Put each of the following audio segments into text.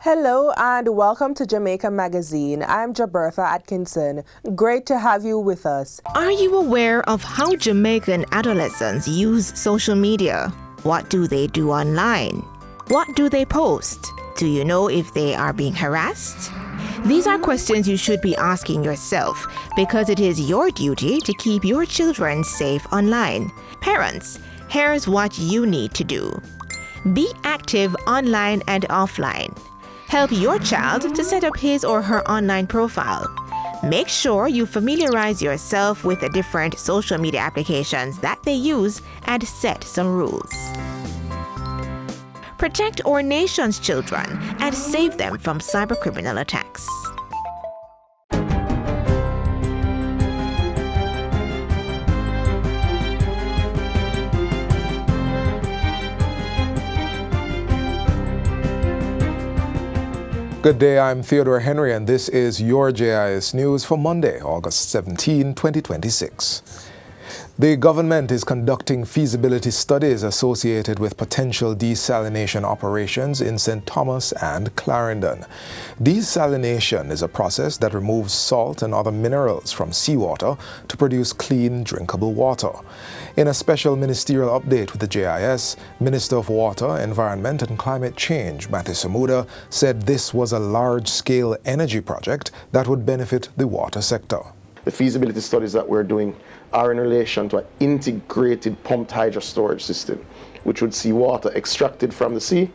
Hello and welcome to Jamaica Magazine. I'm Jabertha Atkinson. Great to have you with us. Are you aware of how Jamaican adolescents use social media? What do they do online? What do they post? Do you know if they are being harassed? These are questions you should be asking yourself because it is your duty to keep your children safe online. Parents, here's what you need to do. Be active online and offline. Help your child to set up his or her online profile. Make sure you familiarize yourself with the different social media applications that they use and set some rules. Protect our nation's children and save them from cybercriminal attacks. Good day, I'm Theodore Henry and this is your JIS News for Monday, August 17, 2026. The government is conducting feasibility studies associated with potential desalination operations in St. Thomas and Clarendon. Desalination is a process that removes salt and other minerals from seawater to produce clean, drinkable water. In a special ministerial update with the JIS, Minister of Water, Environment and Climate Change, Matthew Samuda, said this was a large-scale energy project that would benefit the water sector. The feasibility studies that we're doing are in relation to an integrated pumped hydro storage system, which would see water extracted from the sea,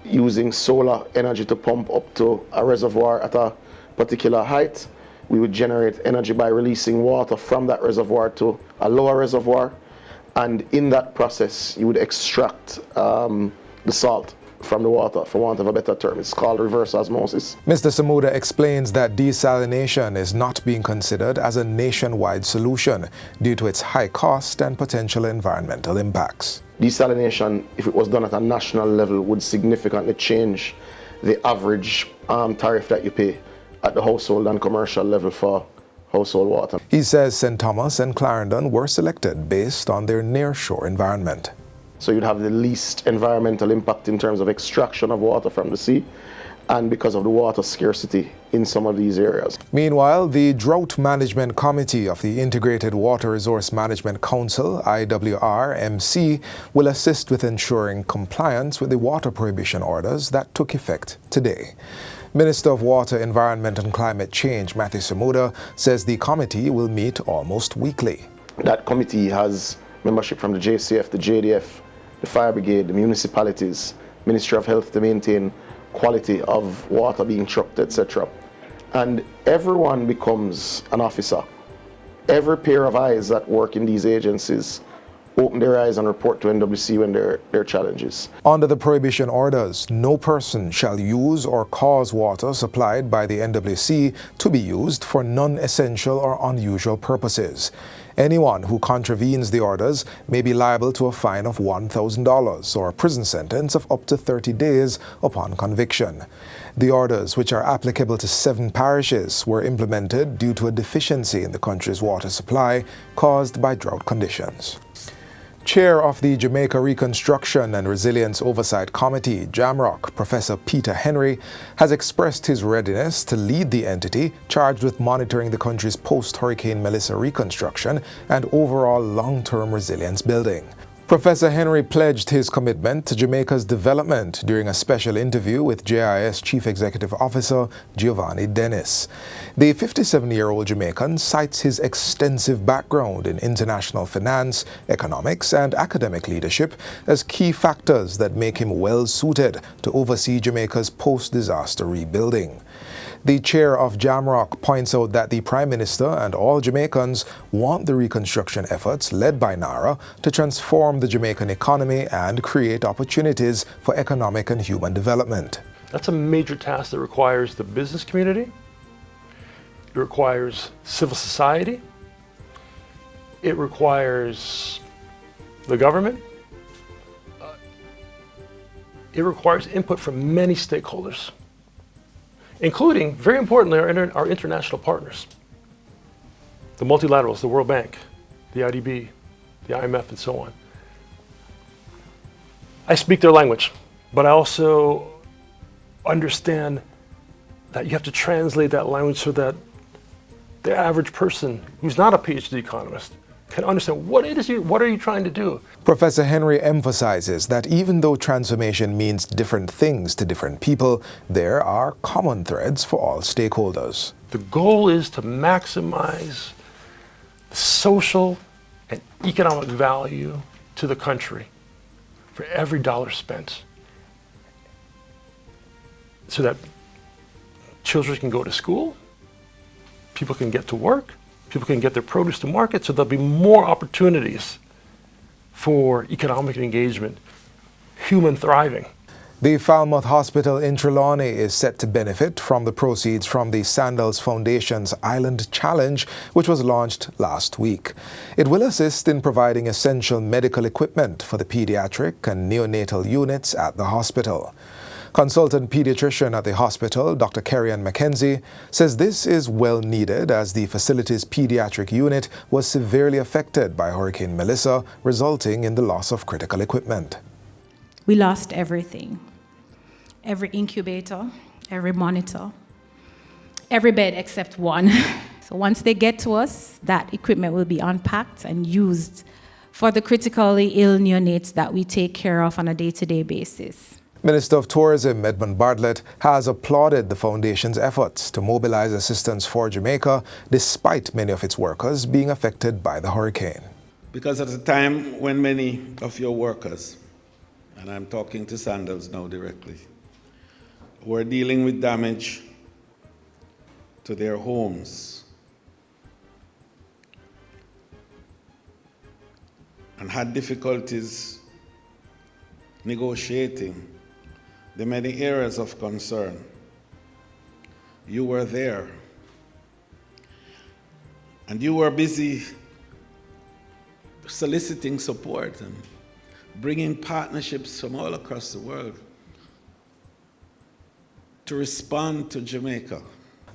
using solar energy to pump up to a reservoir at a particular height. We would generate energy by releasing water from that reservoir to a lower reservoir, and in that process you would extract the salt from the water, for want of a better term. It's called reverse osmosis. Mr. Samuda explains that desalination is not being considered as a nationwide solution due to its high cost and potential environmental impacts. Desalination, if it was done at a national level, would significantly change the average tariff that you pay at the household and commercial level for household water. He says St. Thomas and Clarendon were selected based on their near-shore environment. So you'd have the least environmental impact in terms of extraction of water from the sea, and because of the water scarcity in some of these areas. Meanwhile, the Drought Management Committee of the Integrated Water Resource Management Council, IWR-MC, will assist with ensuring compliance with the water prohibition orders that took effect today. Minister of Water, Environment and Climate Change, Matthew Samuda, says the committee will meet almost weekly. That committee has membership from the JCF, the JDF, the Fire Brigade, the municipalities, Ministry of Health to maintain quality of water being trucked, etc. And everyone becomes an officer. Every pair of eyes that work in these agencies open their eyes and report to NWC when there are challenges. Under the prohibition orders, no person shall use or cause water supplied by the NWC to be used for non-essential or unusual purposes. Anyone who contravenes the orders may be liable to a fine of $1,000 or a prison sentence of up to 30 days upon conviction. The orders, which are applicable to 7 parishes, were implemented due to a deficiency in the country's water supply caused by drought conditions. Chair of the Jamaica Reconstruction and Resilience Oversight Committee, JAMROC, Professor Peter Henry, has expressed his readiness to lead the entity charged with monitoring the country's post-Hurricane Melissa reconstruction and overall long-term resilience building. Professor Henry pledged his commitment to Jamaica's development during a special interview with JIS Chief Executive Officer Giovanni Dennis. The 57-year-old Jamaican cites his extensive background in international finance, economics, and academic leadership as key factors that make him well-suited to oversee Jamaica's post-disaster rebuilding. The chair of JAMROC points out that the Prime Minister and all Jamaicans want the reconstruction efforts led by NARA to transform the Jamaican economy and create opportunities for economic and human development. That's a major task that requires the business community, it requires civil society, it requires the government, it requires input from many stakeholders, including, very importantly, our international partners, the multilaterals, the World Bank, the IDB, the IMF, and so on. I speak their language, but I also understand that you have to translate that language so that the average person who's not a PhD economist can understand what are you trying to do. Professor Henry emphasizes that even though transformation means different things to different people, there are common threads for all stakeholders. The goal is to maximize the social and economic value to the country for every dollar spent, so that children can go to school, people can get to work, people can get their produce to market, so there'll be more opportunities for economic engagement, human thriving. The Falmouth Hospital in Trelawney is set to benefit from the proceeds from the Sandals Foundation's Island Challenge, which was launched last week. It will assist in providing essential medical equipment for the pediatric and neonatal units at the hospital. Consultant pediatrician at the hospital, Dr. Kerry-Ann McKenzie, says this is well needed as the facility's pediatric unit was severely affected by Hurricane Melissa, resulting in the loss of critical equipment. We lost everything. Every incubator, every monitor, every bed except one. So once they get to us, that equipment will be unpacked and used for the critically ill neonates that we take care of on a day-to-day basis. Minister of Tourism Edmund Bartlett has applauded the foundation's efforts to mobilize assistance for Jamaica despite many of its workers being affected by the hurricane. Because at a time when many of your workers, and I'm talking to Sandals now directly, were dealing with damage to their homes and had difficulties negotiating the many areas of concern, you were there. And you were busy soliciting support and bringing partnerships from all across the world to respond to Jamaica.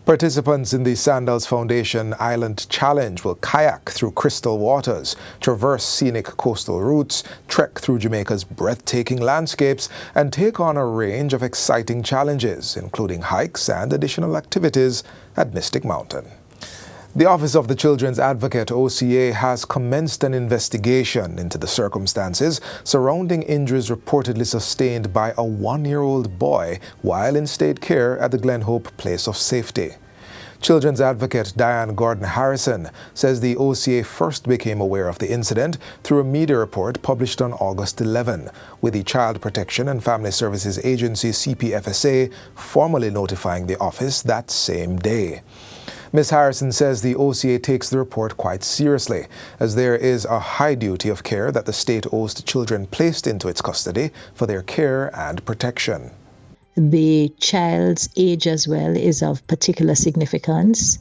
Participants in the Sandals Foundation Island Challenge will kayak through crystal waters, traverse scenic coastal routes, trek through Jamaica's breathtaking landscapes, and take on a range of exciting challenges, including hikes and additional activities at Mystic Mountain. The Office of the Children's Advocate, OCA, has commenced an investigation into the circumstances surrounding injuries reportedly sustained by a 1-year-old boy while in state care at the Glen Hope Place of Safety. Children's Advocate Diane Gordon Harrison says the OCA first became aware of the incident through a media report published on August 11, with the Child Protection and Family Services Agency, CPFSA, formally notifying the office that same day. Ms. Harrison says the OCA takes the report quite seriously, as there is a high duty of care that the state owes to children placed into its custody for their care and protection. The child's age as well is of particular significance,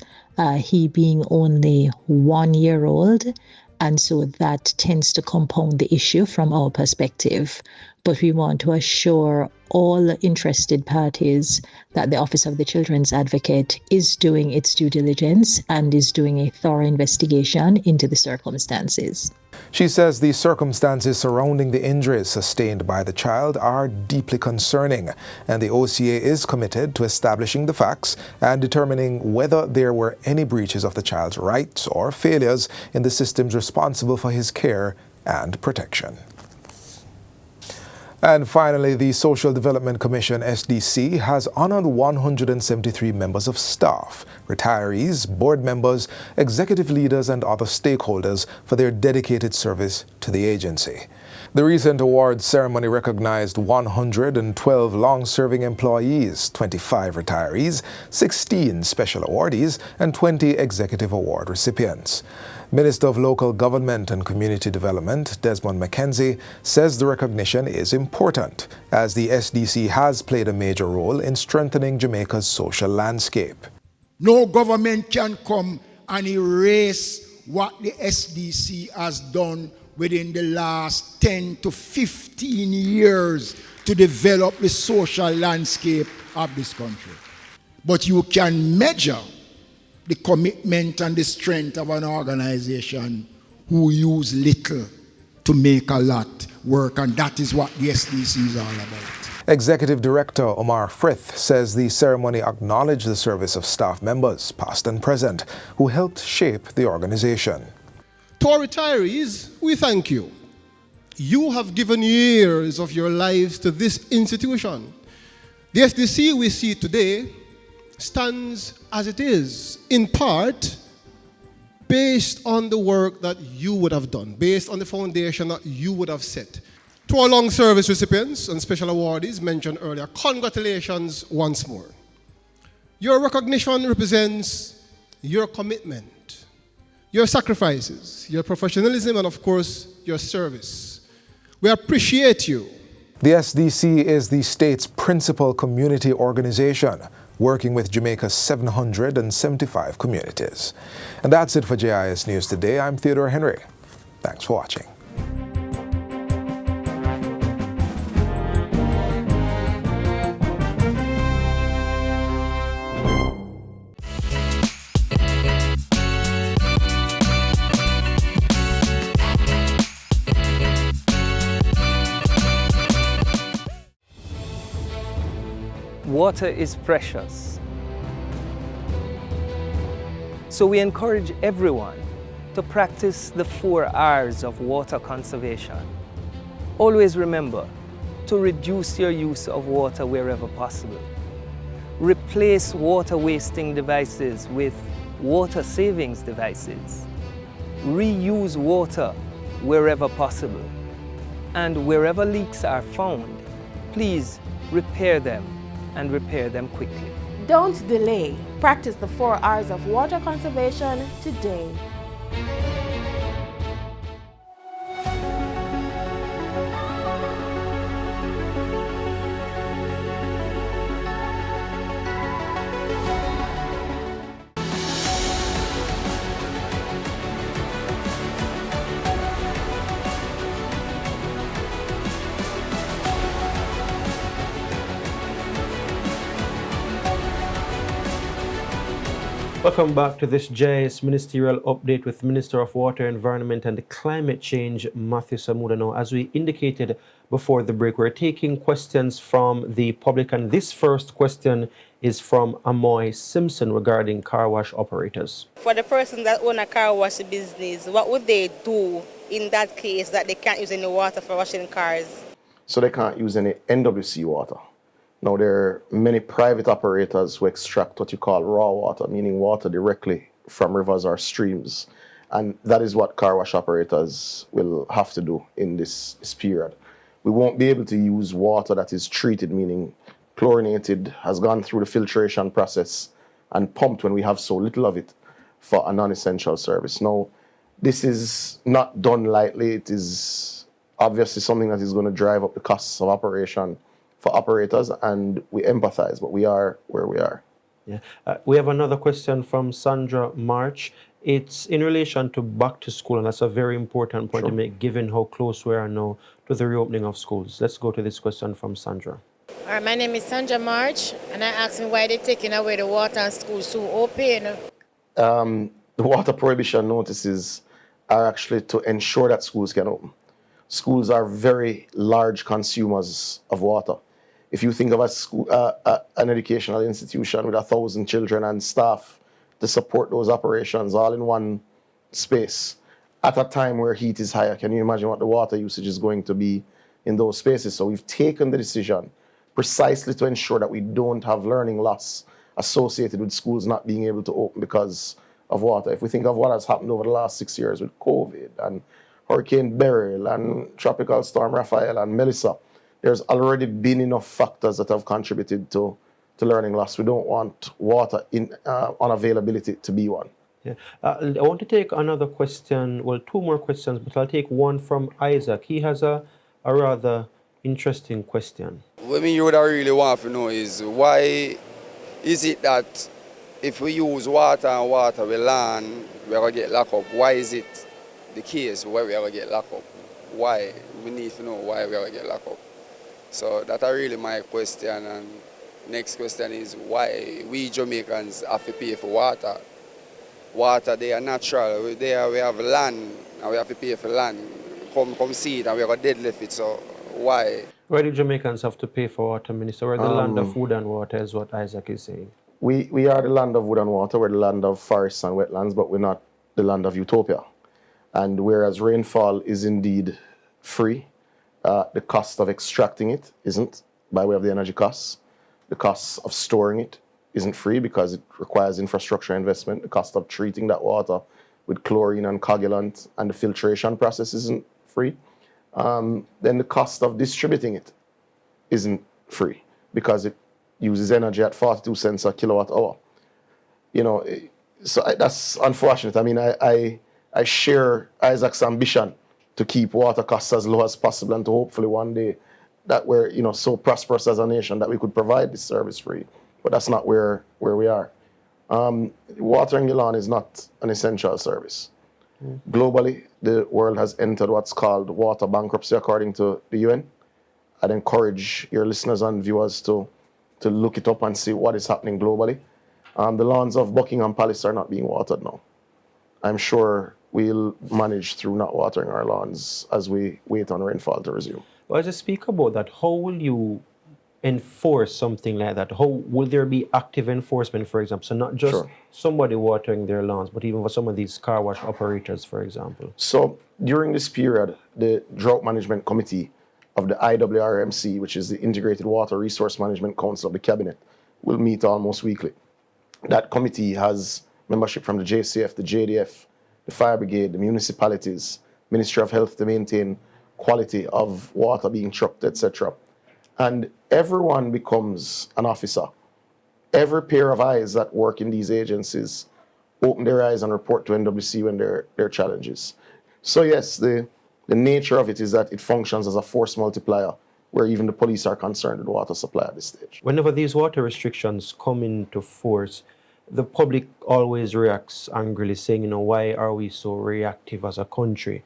he being only 1 year old, and so that tends to compound the issue from our perspective. But we want to assure all interested parties that the Office of the Children's Advocate is doing its due diligence and is doing a thorough investigation into the circumstances. She says the circumstances surrounding the injuries sustained by the child are deeply concerning, and the OCA is committed to establishing the facts and determining whether there were any breaches of the child's rights or failures in the systems responsible for his care and protection. And finally, the Social Development Commission, SDC, has honored 173 members of staff, retirees, board members, executive leaders, and other stakeholders for their dedicated service to the agency. The recent awards ceremony recognized 112 long-serving employees, 25 retirees, 16 special awardees, and 20 executive award recipients. Minister of Local Government and Community Development, Desmond McKenzie, says the recognition is important, as the SDC has played a major role in strengthening Jamaica's social landscape. No government can come and erase what the SDC has done within the last 10 to 15 years to develop the social landscape of this country. But you can measure the commitment and the strength of an organization who use little to make a lot work, and that is what the SDC is all about. Executive Director Omar Frith says the ceremony acknowledged the service of staff members, past and present, who helped shape the organization. To our retirees, we thank you. You have given years of your lives to this institution. The SDC we see today stands as it is, in part, based on the work that you would have done, based on the foundation that you would have set. To our long service recipients and special awardees mentioned earlier, congratulations once more. Your recognition represents your commitment, your sacrifices, your professionalism, and of course, your service. We appreciate you. The SDC is the state's principal community organization, working with Jamaica's 775 communities. And that's it for JIS News Today. I'm Theodore Henry. Thanks for watching. Water is precious. So we encourage everyone to practice the 4 R's of water conservation. Always remember to reduce your use of water wherever possible. Replace water wasting devices with water savings devices. Reuse water wherever possible. And wherever leaks are found, please repair them and repair them quickly. Don't delay. Practice the 4 R's of water conservation today. Welcome back to this JIS Ministerial Update with Minister of Water, Environment and Climate Change, Matthew Samudano. As we indicated before the break, we're taking questions from the public, and this first question is from Amoy Simpson regarding car wash operators. For the person that own a car wash business, what would they do in that case that they can't use any water for washing cars? So they can't use any NWC water. Now, there are many private operators who extract what you call raw water, meaning water directly from rivers or streams. And that is what car wash operators will have to do in this period. We won't be able to use water that is treated, meaning chlorinated, has gone through the filtration process and pumped when we have so little of it for a non-essential service. Now, this is not done lightly. It is obviously something that is going to drive up the costs of operation for operators, and we empathize, but we are where we are. Yeah. We have another question from Sandra March. It's in relation to back to school, and that's a very important point to make given how close we are now to the reopening of schools. Let's go to this question from Sandra. All right, my name is Sandra March, and I asked me why they're taking away the water and schools so open. The water prohibition notices are actually to ensure that schools can open. Schools are very large consumers of water. If you think of a school, an educational institution with 1,000 children and staff to support those operations all in one space, at a time where heat is higher, can you imagine what the water usage is going to be in those spaces? So we've taken the decision precisely to ensure that we don't have learning loss associated with schools not being able to open because of water. If we think of what has happened over the last 6 years with COVID and Hurricane Beryl and Tropical Storm Raphael and Melissa, there's already been enough factors that have contributed to learning loss. We don't want water unavailability to be one. Yeah. I want to take another question, well, 2 more questions, but I'll take one from Isaac. He has a rather interesting question. What you would really want to know is why is it that if we use water and water we land, we're going to get locked up? Why is it the case where we're going to get locked up? Why? We need to know why we're going to get locked up. So that's really my question. And next question is why we Jamaicans have to pay for water. Water, they are natural. We have land, and we have to pay for land. Come see it, and we're going to deadlift it. So Why? Why do Jamaicans have to pay for water, Minister? We're the land of food and water, is what Isaac is saying. We are the land of wood and water, we're the land of forests and wetlands, but we're not the land of utopia. And whereas rainfall is indeed free, the cost of extracting it isn't, by way of the energy costs. The cost of storing it isn't free because it requires infrastructure investment. The cost of treating that water with chlorine and coagulant and the filtration process isn't free. Then the cost of distributing it isn't free because it uses energy at 42 cents a kilowatt hour. You know, so that's unfortunate. I mean, I share Isaac's ambition to keep water costs as low as possible and to hopefully one day that we're, you know, so prosperous as a nation that we could provide this service free. But that's not where we are. Watering your lawn is not an essential service. Globally, the world has entered what's called water bankruptcy according to the UN. I'd encourage your listeners and viewers to look it up and see what is happening globally. The lawns of Buckingham Palace are not being watered now. I'm sure we'll manage through not watering our lawns as we wait on rainfall to resume. Well, as you speak about that, how will you enforce something like that? How will there be active enforcement, for example? So not just somebody watering their lawns, but even for some of these car wash operators, for example. So during this period, the Drought Management Committee of the IWRMC, which is the Integrated Water Resource Management Council of the Cabinet, will meet almost weekly. That committee has membership from the JCF, the JDF, the Fire Brigade, the municipalities, Ministry of Health to maintain quality of water being trucked, etc. And everyone becomes an officer. Every pair of eyes that work in these agencies open their eyes and report to NWC when there are challenges. So yes, the nature of it is that it functions as a force multiplier where even the police are concerned with the water supply at this stage. Whenever these water restrictions come into force, the public always reacts angrily, saying, you know, why are we so reactive as a country?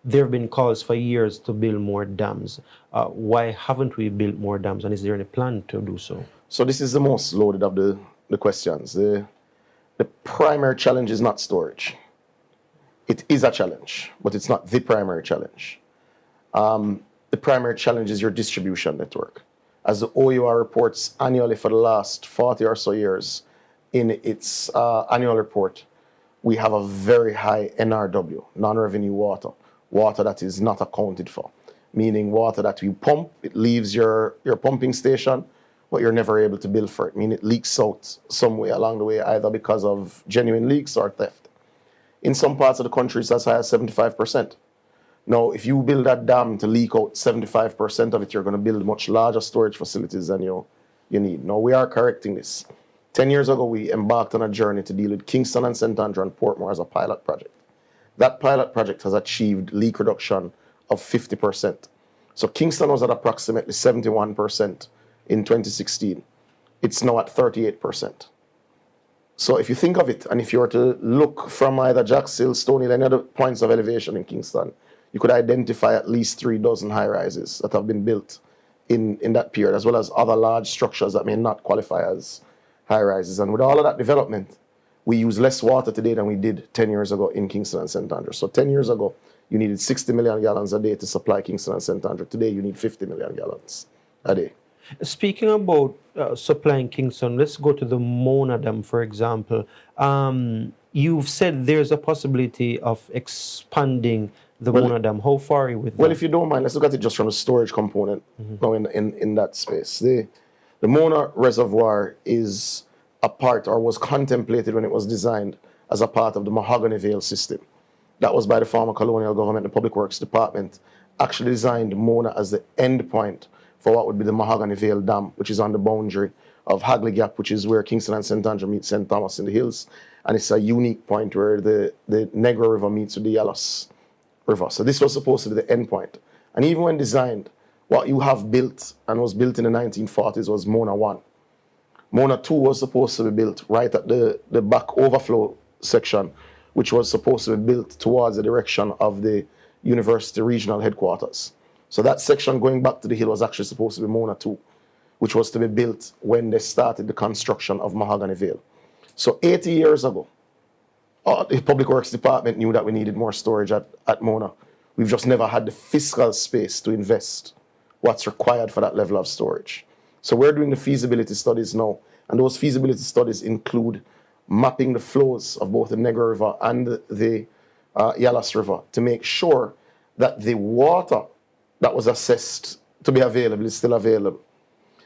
There have been calls for years to build more dams. Why haven't we built more dams, and is there any plan to do so? So this is the most loaded of the questions. The primary challenge is not storage. It is a challenge, but it's not the primary challenge. The primary challenge is your distribution network. As the OUR reports annually for the last 40 or so years, in its annual report, we have a very high NRW, non-revenue water, water that is not accounted for, meaning water that you pump, it leaves your pumping station, but you're never able to bill for it, meaning it leaks out some way along the way, either because of genuine leaks or theft. In some parts of the country, it's as high as 75%. Now, if you build that dam to leak out 75% of it, you're going to build much larger storage facilities than you need. Now, we are correcting this. 10 years ago, we embarked on a journey to deal with Kingston and St. Andrew and Portmore as a pilot project. That pilot project has achieved leak reduction of 50%. So Kingston was at approximately 71% in 2016. It's now at 38%. So if you think of it, and if you were to look from either Jack's Hill, Stony Hill, any other points of elevation in Kingston, you could identify at least 3 dozen high-rises that have been built in that period, as well as other large structures that may not qualify as high-rises. And with all of that development, we use less water today than we did 10 years ago in Kingston and St. Andrew. So 10 years ago, you needed 60 million gallons a day to supply Kingston and St. Andrew. Today, you need 50 million gallons a day. Speaking about supplying Kingston, let's go to the Mona Dam, for example. You've said there's a possibility of expanding the Mona Dam. How far are you with that? Well, if you don't mind, let's look at it just from the storage component now in that space. The Mona Reservoir is a part, or was contemplated when it was designed as a part of the Mahogany Vale system. That was by the former colonial government, the Public Works Department, actually designed Mona as the end point for what would be the Mahogany Vale Dam, which is on the boundary of Hagley Gap, which is where Kingston and St. Andrew meet St. Thomas in the Hills. And it's a unique point where the Negro River meets with the Yalos River. So this was supposed to be the end point. And even when designed, what you have built and was built in the 1940s was Mona 1. Mona 2 was supposed to be built right at the back overflow section, which was supposed to be built towards the direction of the university regional headquarters. So that section going back to the hill was actually supposed to be Mona 2, which was to be built when they started the construction of Mahogany Vale. So 80 years ago, the Public Works Department knew that we needed more storage at Mona. We've just never had the fiscal space to invest what's required for that level of storage. So we're doing the feasibility studies now, and those feasibility studies include mapping the flows of both the Negro River and the Yalas River to make sure that the water that was assessed to be available is still available.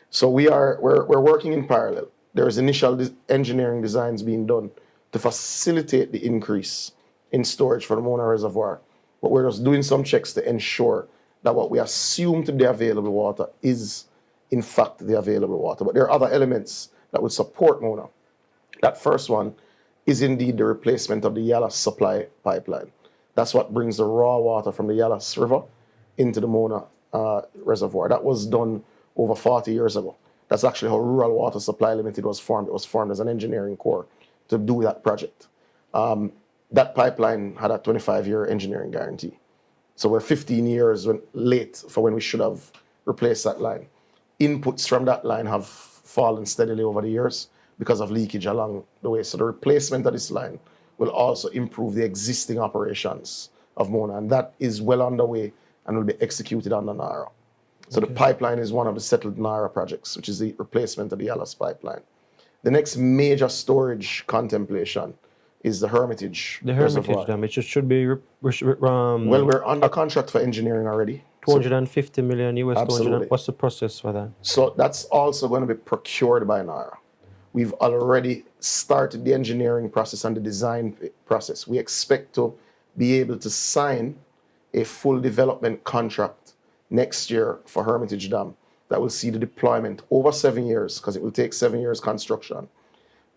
So we're working in parallel. There's initial engineering designs being done to facilitate the increase in storage for the Mona Reservoir. But we're just doing some checks to ensure that what we assume to be available water is, in fact, the available water. But there are other elements that would support Mona. That first one is indeed the replacement of the Yalas supply pipeline. That's what brings the raw water from the Yalas River into the Mona Reservoir. That was done over 40 years ago. That's actually how Rural Water Supply Limited was formed. It was formed as an engineering corps to do that project. That pipeline had a 25-year engineering guarantee. So we're 15 years late for when we should have replaced that line. Inputs from that line have fallen steadily over the years because of leakage along the way. So the replacement of this line will also improve the existing operations of Mona, and that is well underway and will be executed under NARA. So the pipeline is one of the settled NARA projects, which is the replacement of the Yalas pipeline. The next major storage contemplation is the Hermitage Reservoir. Dam. It should be well, we're under contract for engineering already. 250 million US. Absolutely. What's the process for that? So that's also going to be procured by NARA. We've already started the engineering process and the design process. We expect to be able to sign a full development contract next year for Hermitage Dam that will see the deployment over 7 years, because it will take 7 years construction,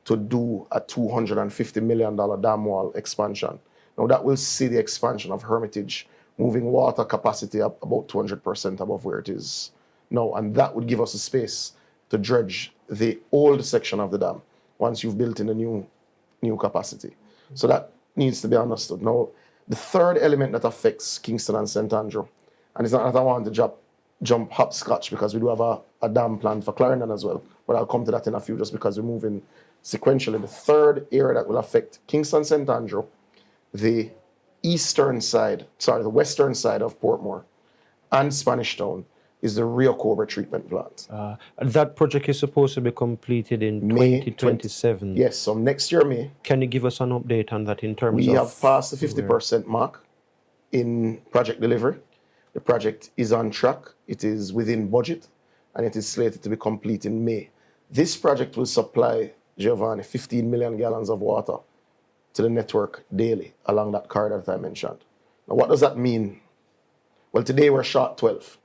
to do a $250 million dam wall expansion. Now that will see the expansion of Hermitage moving water capacity up about 200% above where it is now. And that would give us a space to dredge the old section of the dam once you've built in the new capacity. So that needs to be understood. Now, the third element that affects Kingston and St. Andrew, and it's not that I want to jump hopscotch because we do have a dam plan for Clarendon as well, but I'll come to that in a few just because we're moving sequentially. The third area that will affect Kingston, St. Andrew, the western side of Portmore and Spanish Town is the Rio Cobra treatment plant. That project is supposed to be completed in 2027. Yes, so next year, May. Can you give us an update on that in terms of... We have passed the 50% mark in project delivery. The project is on track, it is within budget, and it is slated to be complete in May. This project will supply, Giovanni, 15 million gallons of water to the network daily along that corridor that I mentioned. Now, what does that mean? Well, today we're short 12.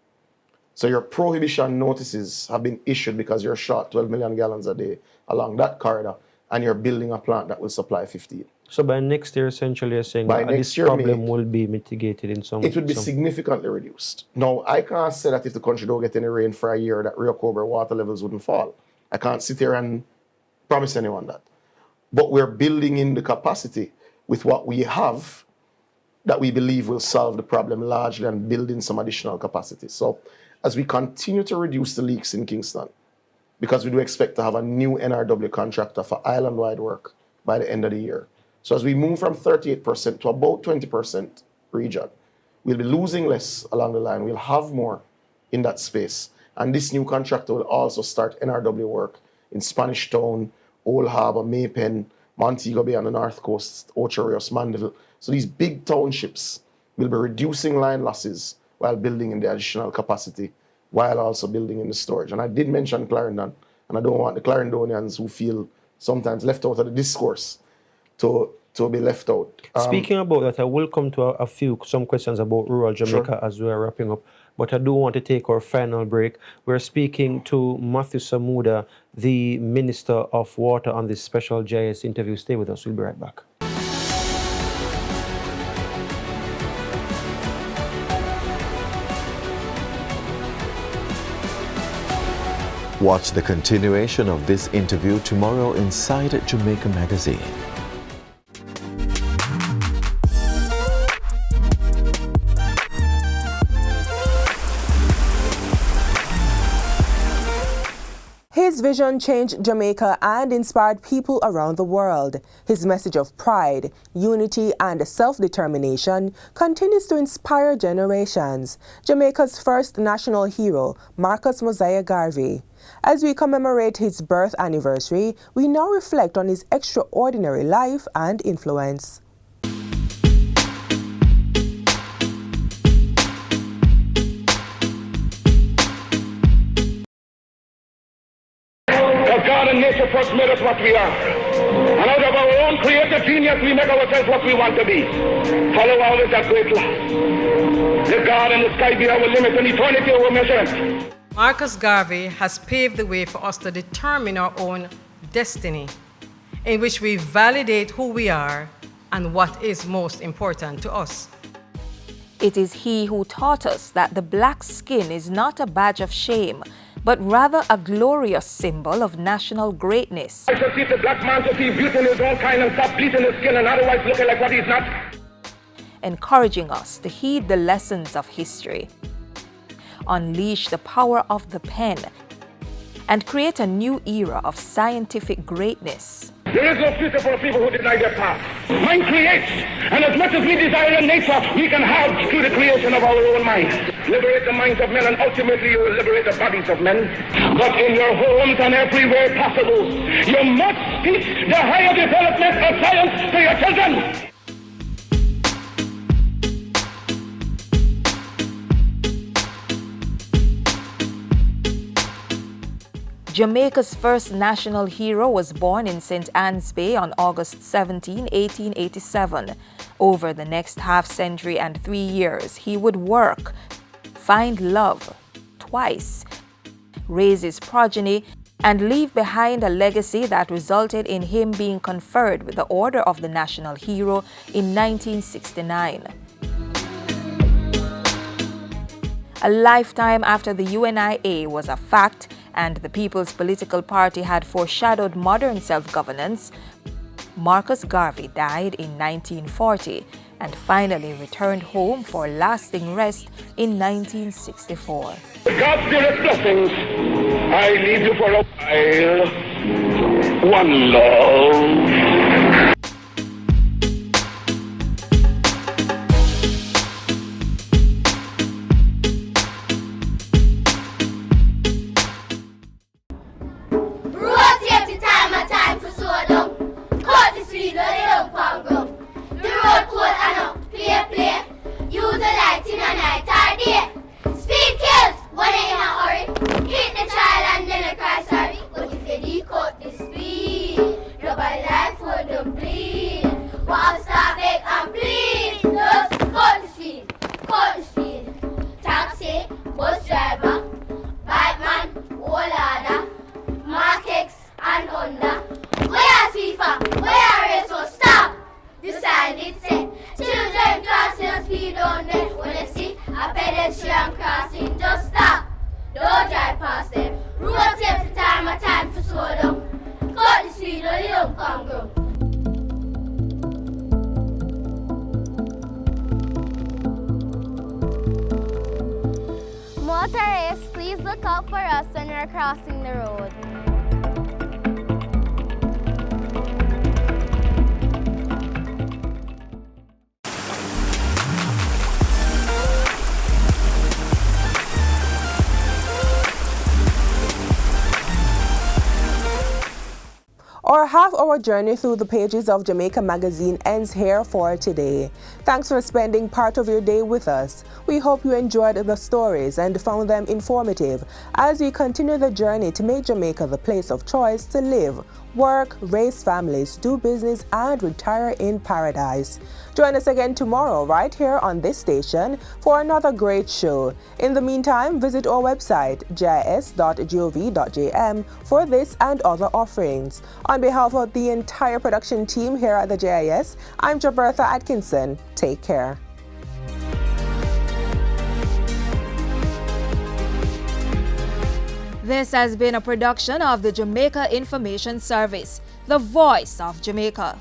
So your prohibition notices have been issued because you're short 12 million gallons a day along that corridor, and you're building a plant that will supply 15. So by next year, essentially, you're saying that this problem will be mitigated in some... It would be significantly reduced. Now, I can't say that if the country don't get any rain for a year, that Rio Cobra water levels wouldn't fall. I can't sit here and promise anyone that. But we're building in the capacity with what we have that we believe will solve the problem largely, and building some additional capacity. So as we continue to reduce the leaks in Kingston, because we do expect to have a new NRW contractor for island-wide work by the end of the year. So as we move from 38% to about 20% region, we'll be losing less along the line. We'll have more in that space. And this new contractor will also start NRW work in Spanish Town, Old Harbour, Maypen, Montego Bay on the north coast, Ocho Rios, Mandeville. So these big townships will be reducing line losses while building in the additional capacity, while also building in the storage. And I did mention Clarendon, and I don't want the Clarendonians who feel sometimes left out of the discourse to be left out. Speaking about that, I will come to some questions about rural Jamaica as we are wrapping up. But I do want to take our final break. We're speaking to Matthew Samuda, the Minister of Water, on this special JIS interview. Stay with us. We'll be right back. Watch the continuation of this interview tomorrow inside Jamaica Magazine. His vision changed Jamaica and inspired people around the world. His message of pride, unity, and self-determination continues to inspire generations. Jamaica's first national hero, Marcus Mosiah Garvey. As we commemorate his birth anniversary, we now reflect on his extraordinary life and influence. God and nature first made us what we are. And out of our own creative genius, we make ourselves what we want to be. Follow always that great law. Let God and the sky be our limit and eternity our measurement. Marcus Garvey has paved the way for us to determine our own destiny, in which we validate who we are and what is most important to us. It is he who taught us that the black skin is not a badge of shame, but rather a glorious symbol of national greatness. I shall teach the black man to see beauty in his own kind and stop bleaching his skin and otherwise looking like what he's not. Encouraging us to heed the lessons of history, unleash the power of the pen, and create a new era of scientific greatness. There is no future for people who deny their past. Mind creates, and as much as we desire in nature, we can have through the creation of our own minds. Liberate the minds of men, and ultimately you will liberate the bodies of men. But in your homes and everywhere possible, you must teach the higher development of science to your children. Jamaica's first national hero was born in St. Anne's Bay on August 17, 1887. Over the next half-century and 3 years, he would work, find love twice, raise his progeny, and leave behind a legacy that resulted in him being conferred with the Order of the National Hero in 1969. A lifetime after the UNIA was a fact, and the People's Political Party had foreshadowed modern self-governance, Marcus Garvey died in 1940 and finally returned home for lasting rest in 1964. With God's dearest blessings, I leave you for a while. One love. Motorists, please look out for us when we're crossing the road. Our half-hour journey through the pages of Jamaica Magazine ends here for today. Thanks for spending part of your day with us. We hope you enjoyed the stories and found them informative as we continue the journey to make Jamaica the place of choice to live, work, raise families, do business, and retire in paradise. Join us again tomorrow right here on this station for another great show. In the meantime, visit our website, jis.gov.jm, for this and other offerings. On behalf of the entire production team here at the JIS, I'm Jabertha Atkinson. Take care. This has been a production of the Jamaica Information Service, the voice of Jamaica.